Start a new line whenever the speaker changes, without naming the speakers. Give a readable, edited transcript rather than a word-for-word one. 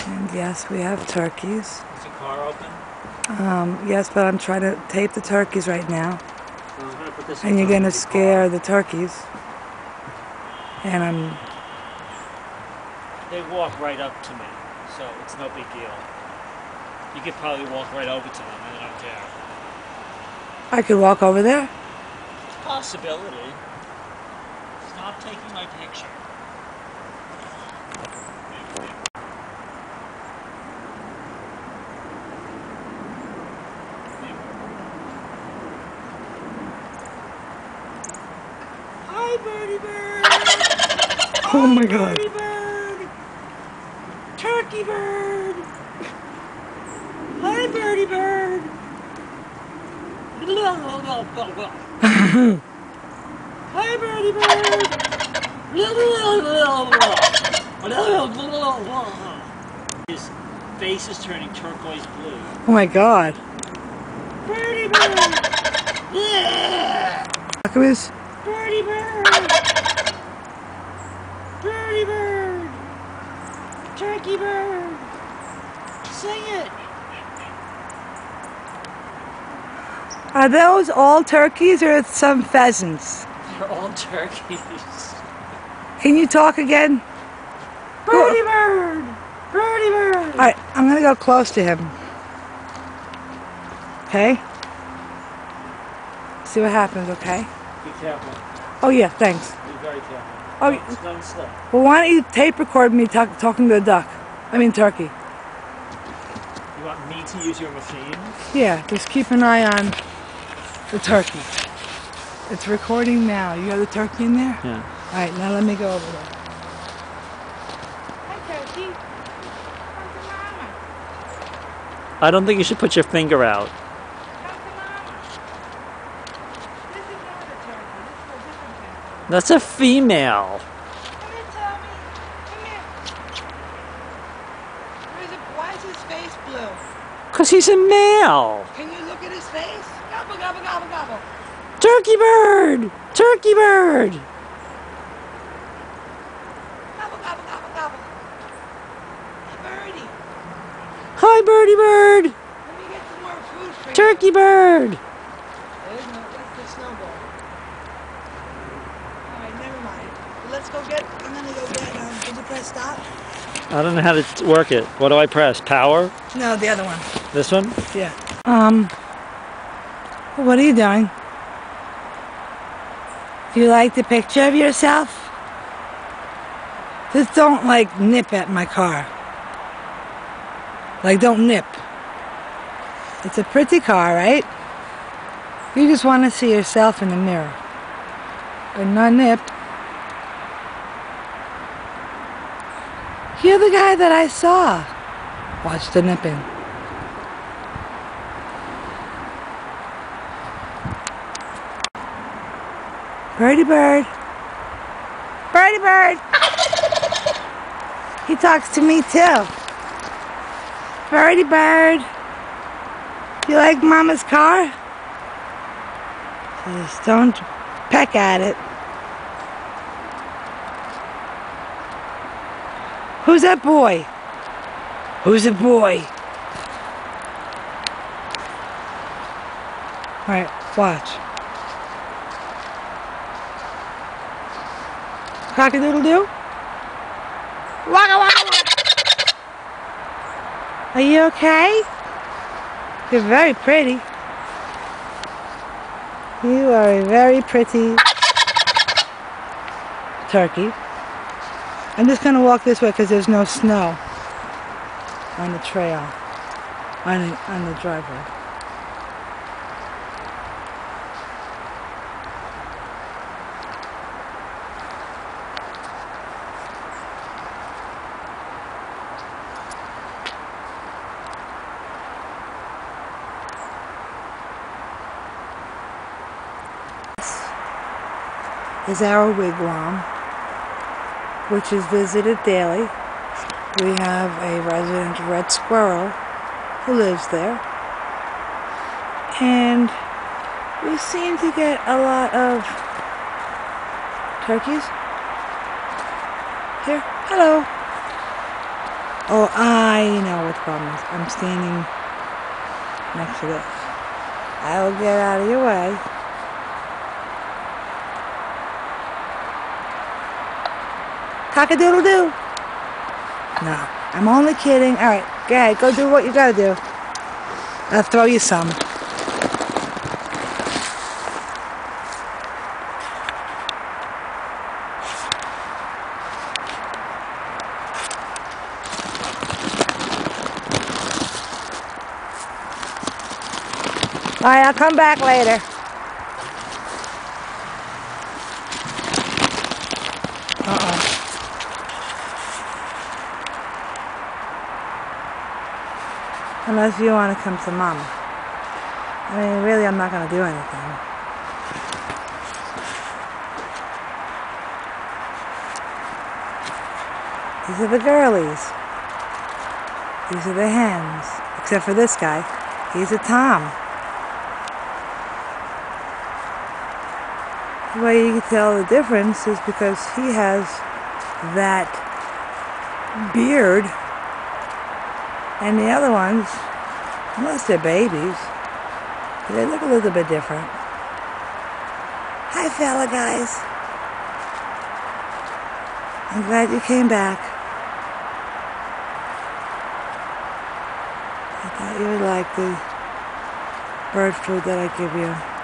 And yes, we have turkeys.
Is the car open?
Yes, but I'm trying to tape the turkeys right now.
So I'm gonna put this
And you're going to scare the turkeys. And
They walk right up to me, so it's no big deal. You could probably walk right over to them and I don't care.
I could walk over there?
Possibility. Stop taking my picture. Hi, birdie bird!
Oh my God.
Birdie bird! Turkey bird! Hi, birdie bird! Hi, birdie bird! His face is turning turquoise blue.
Oh my God.
Birdie bird! Yeah!
Alchemist?
Birdie bird! Birdie bird! Turkey bird! Sing it!
Are those all turkeys or some pheasants?
They're all turkeys.
Can you talk again?
Birdie bird! Birdie bird!
Alright, I'm going to go close to him. Okay? See what happens, okay?
Be careful.
Oh yeah, thanks.
Be very careful.
Oh,
Don't slip.
well, why don't you tape record me talking to the duck? I mean turkey.
You want me to use your machine?
Yeah, just keep an eye on the turkey. It's recording now. You have the turkey in there?
Yeah.
Alright, now let me go over there.
Hi, Turkey. Come to Mama.
I don't think you should put your finger out.
Come to Mama. This is not a turkey. This is a different turkey.
That's a female.
Come here, Tommy. Come here. Why is his face blue?
Because he's a male.
Can you look at his face? Gobble, gobble, gobble, gobble.
Turkey bird! Turkey bird!
Gobble, gobble, gobble, gobble. Hey, birdie.
Hi, birdie bird!
Let me get some more food for you.
Turkey bird!
There's no, that's the snowball. All right, never mind. Let's go get, I'm going to go get, did you press stop?
I don't know how to work it. What do I press? Power?
No, the other one.
This one?
Yeah. What are you doing? Do you like the picture of yourself? Just don't, like, nip at my car. Like, don't nip. It's a pretty car, right? You just want to see yourself in the mirror. But not nip. You're the guy that I saw. Watch the nipping. Birdie bird. Birdie bird. He talks to me too. Birdie bird. You like Mama's car? Just don't peck at it. Who's that boy? Who's the boy? Alright, watch. Cock-a-doodle-doo? Waka waka waka! Are you okay? You're very pretty. You are a very pretty turkey. I'm just going to walk this way because there's no snow on the trail, on the driveway. Is our wigwam, which is visited daily. We have a resident red squirrel who lives there, and we seem to get a lot of turkeys. Here, hello. Oh, I know what the problem is. I'm standing next to this. I will get out of your way. Cock-a-doodle-doo. No, I'm only kidding. All right, go ahead. Go do what you gotta do. I'll throw you some. All right, I'll come back later. Unless you want to come to Mama. I mean, really, I'm not going to do anything. These are the girlies. These are the hens. Except for this guy. He's a Tom. The way you can tell the difference is because he has that beard, and the other ones, unless they're babies, they look a little bit different. Hi, fella guys. I'm glad you came back. I thought you would like the bird food that I give you.